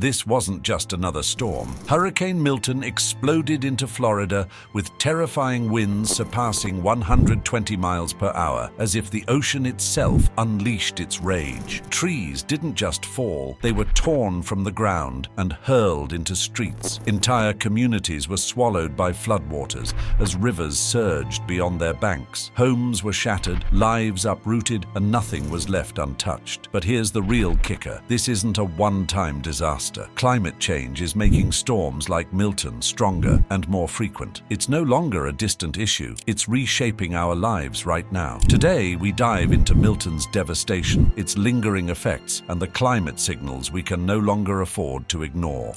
This wasn't just another storm. Hurricane Milton exploded into Florida with terrifying winds surpassing 120 miles per hour, as if the ocean itself unleashed its rage. Trees didn't just fall, they were torn from the ground and hurled into streets. Entire communities were swallowed by floodwaters as rivers surged beyond their banks. Homes were shattered, lives uprooted, and nothing was left untouched. But here's the real kicker. This isn't a one-time disaster. Climate change is making storms like Milton stronger and more frequent. It's no longer a distant issue. It's reshaping our lives right now. Today, we dive into Milton's devastation, its lingering effects, and the climate signals we can no longer afford to ignore.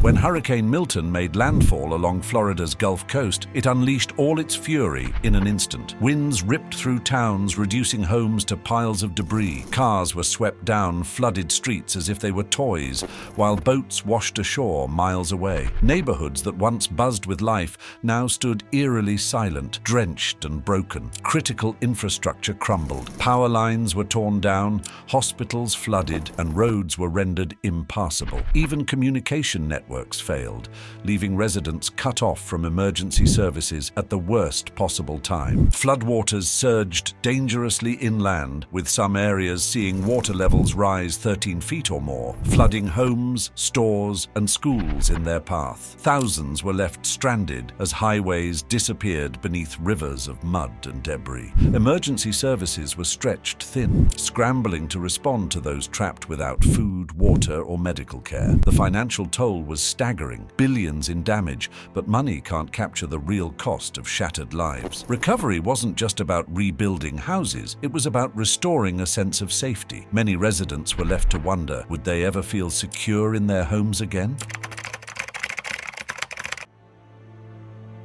When Hurricane Milton made landfall along Florida's Gulf Coast, it unleashed all its fury in an instant. Winds ripped through towns, reducing homes to piles of debris. Cars were swept down flooded streets as if they were toys, while boats washed ashore miles away. Neighborhoods that once buzzed with life now stood eerily silent, drenched and broken. Critical infrastructure crumbled. Power lines were torn down, hospitals flooded, and roads were rendered impassable. Even communication networks failed, leaving residents cut off from emergency services at the worst possible time. Floodwaters surged dangerously inland, with some areas seeing water levels rise 13 feet or more, flooding homes, stores, and schools in their path. Thousands were left stranded as highways disappeared beneath rivers of mud and debris. Emergency services were stretched thin, scrambling to respond to those trapped without food, water, or medical care. The financial toll was staggering, billions in damage, but money can't capture the real cost of shattered lives. Recovery wasn't just about rebuilding houses, it was about restoring a sense of safety. Many residents were left to wonder, would they ever feel secure in their homes again?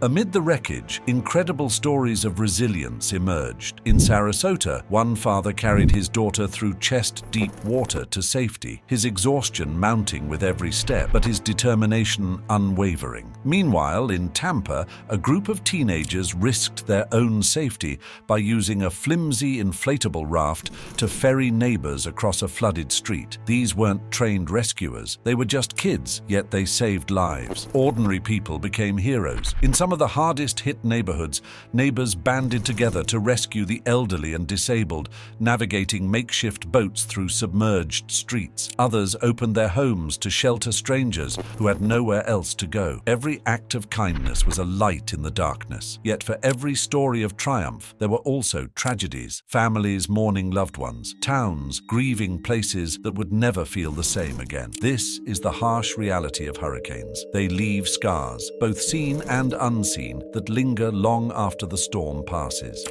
Amid the wreckage, incredible stories of resilience emerged. In Sarasota, one father carried his daughter through chest-deep water to safety, his exhaustion mounting with every step, but his determination unwavering. Meanwhile, in Tampa, a group of teenagers risked their own safety by using a flimsy inflatable raft to ferry neighbors across a flooded street. These weren't trained rescuers. They were just kids, yet they saved lives. Ordinary people became heroes. In some of the hardest-hit neighborhoods, neighbors banded together to rescue the elderly and disabled, navigating makeshift boats through submerged streets. Others opened their homes to shelter strangers who had nowhere else to go. Every act of kindness was a light in the darkness. Yet for every story of triumph, there were also tragedies. Families mourning loved ones, towns grieving places that would never feel the same again. This is the harsh reality of hurricanes. They leave scars, both seen and unseen, that linger long after the storm passes.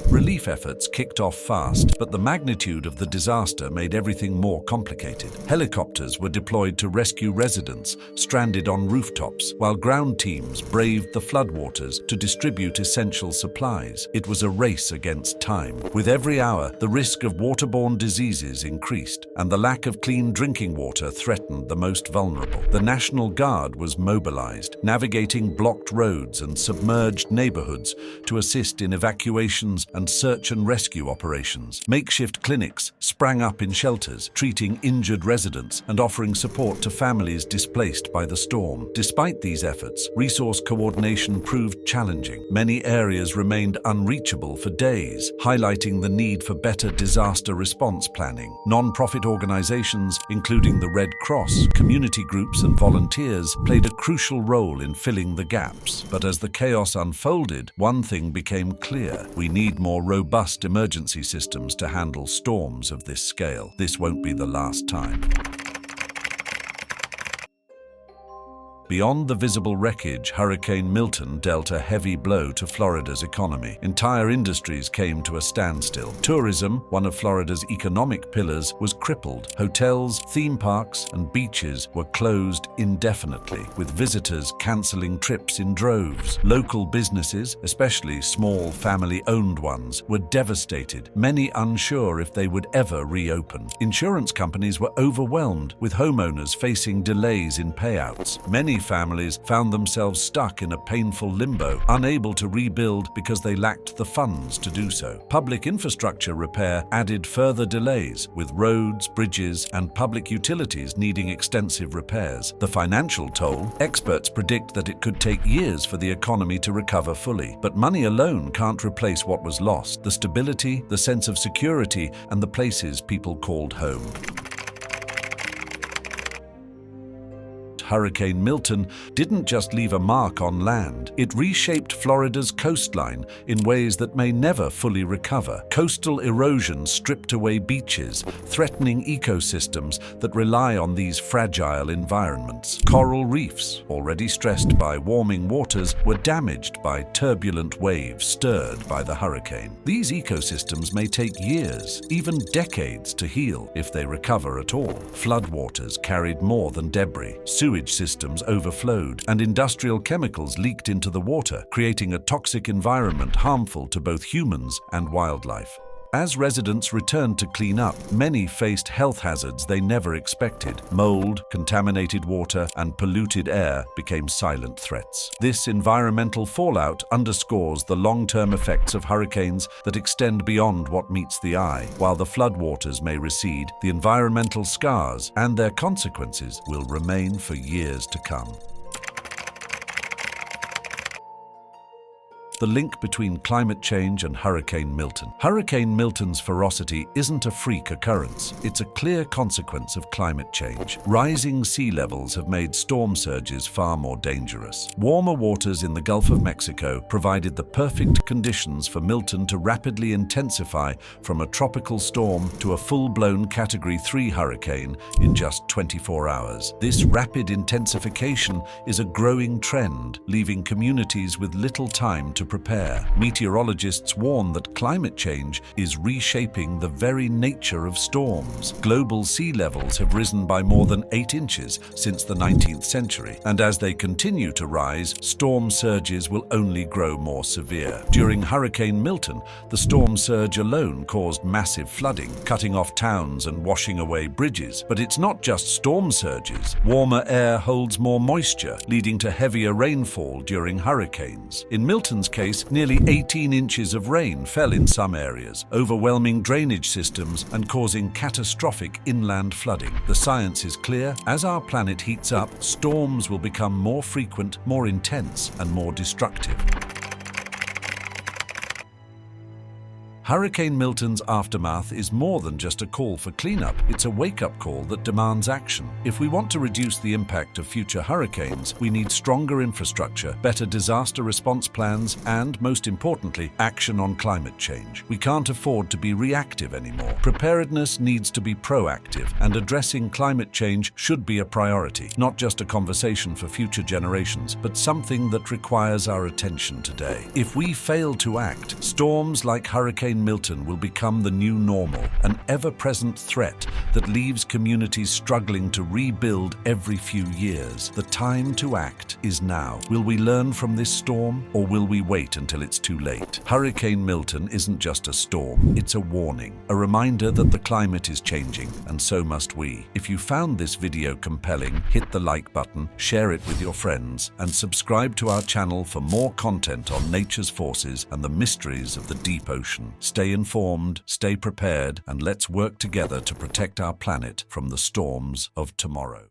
Relief efforts kicked off fast, but the magnitude of the disaster made everything more complicated. Helicopters were deployed to rescue residents stranded on rooftops, while ground teams braved the floodwaters to distribute essential supplies. It was a race against time. With every hour, the risk of waterborne diseases increased, and the lack of clean drinking water threatened the most vulnerable. The National Guard was mobilized, navigating blocked roads and submerged neighborhoods to assist in evacuations and search and rescue operations. Makeshift clinics sprang up in shelters, treating injured residents and offering support to families displaced by the storm. Despite these efforts, resource coordination proved challenging. Many areas remained unreachable for days, highlighting the need for better disaster response planning. Non-profit organizations, including the Red Cross, community groups, and volunteers, played a crucial role in filling the gaps. But as the chaos unfolded, one thing became clear: we need more robust emergency systems to handle storms of this scale. This won't be the last time. Beyond the visible wreckage, Hurricane Milton dealt a heavy blow to Florida's economy. Entire industries came to a standstill. Tourism, one of Florida's economic pillars, was crippled. Hotels, theme parks, and beaches were closed indefinitely, with visitors canceling trips in droves. Local businesses, especially small family-owned ones, were devastated, many unsure if they would ever reopen. Insurance companies were overwhelmed, with homeowners facing delays in payouts. Many Many families found themselves stuck in a painful limbo, unable to rebuild because they lacked the funds to do so. Public infrastructure repair added further delays, with roads, bridges, and public utilities needing extensive repairs. The financial toll, experts predict that it could take years for the economy to recover fully. But money alone can't replace what was lost: the stability, the sense of security, and the places people called home. Hurricane Milton didn't just leave a mark on land. It reshaped Florida's coastline in ways that may never fully recover. Coastal erosion stripped away beaches, threatening ecosystems that rely on these fragile environments. Coral reefs, already stressed by warming waters, were damaged by turbulent waves stirred by the hurricane. These ecosystems may take years, even decades, to heal if they recover at all. Floodwaters carried more than debris. Sewage systems overflowed, and industrial chemicals leaked into the water, creating a toxic environment harmful to both humans and wildlife. As residents returned to clean up, many faced health hazards they never expected. Mold, contaminated water, and polluted air became silent threats. This environmental fallout underscores the long-term effects of hurricanes that extend beyond what meets the eye. While the floodwaters may recede, the environmental scars and their consequences will remain for years to come. The link between climate change and Hurricane Milton. Hurricane Milton's ferocity isn't a freak occurrence. It's a clear consequence of climate change. Rising sea levels have made storm surges far more dangerous. Warmer waters in the Gulf of Mexico provided the perfect conditions for Milton to rapidly intensify from a tropical storm to a full-blown Category 3 hurricane in just 24 hours. This rapid intensification is a growing trend, leaving communities with little time to prepare. Meteorologists warn that climate change is reshaping the very nature of storms. Global sea levels have risen by more than 8 inches since the 19th century, and as they continue to rise, storm surges will only grow more severe. During Hurricane Milton, the storm surge alone caused massive flooding, cutting off towns and washing away bridges. But it's not just storm surges. Warmer air holds more moisture, leading to heavier rainfall during hurricanes. In Milton's case, nearly 18 inches of rain fell in some areas, overwhelming drainage systems and causing catastrophic inland flooding. The science is clear: as our planet heats up, storms will become more frequent, more intense, and more destructive. Hurricane Milton's aftermath is more than just a call for cleanup. It's a wake-up call that demands action. If we want to reduce the impact of future hurricanes, we need stronger infrastructure, better disaster response plans, and, most importantly, action on climate change. We can't afford to be reactive anymore. Preparedness needs to be proactive, and addressing climate change should be a priority, not just a conversation for future generations, but something that requires our attention today. If we fail to act, storms like Hurricane Milton will become the new normal, an ever-present threat that leaves communities struggling to rebuild every few years. The time to act is now. Will we learn from this storm, or will we wait until it's too late? Hurricane Milton isn't just a storm, it's a warning, a reminder that the climate is changing, and so must we. If you found this video compelling, hit the like button, share it with your friends, and subscribe to our channel for more content on nature's forces and the mysteries of the deep ocean. Stay informed, stay prepared, and let's work together to protect our planet from the storms of tomorrow.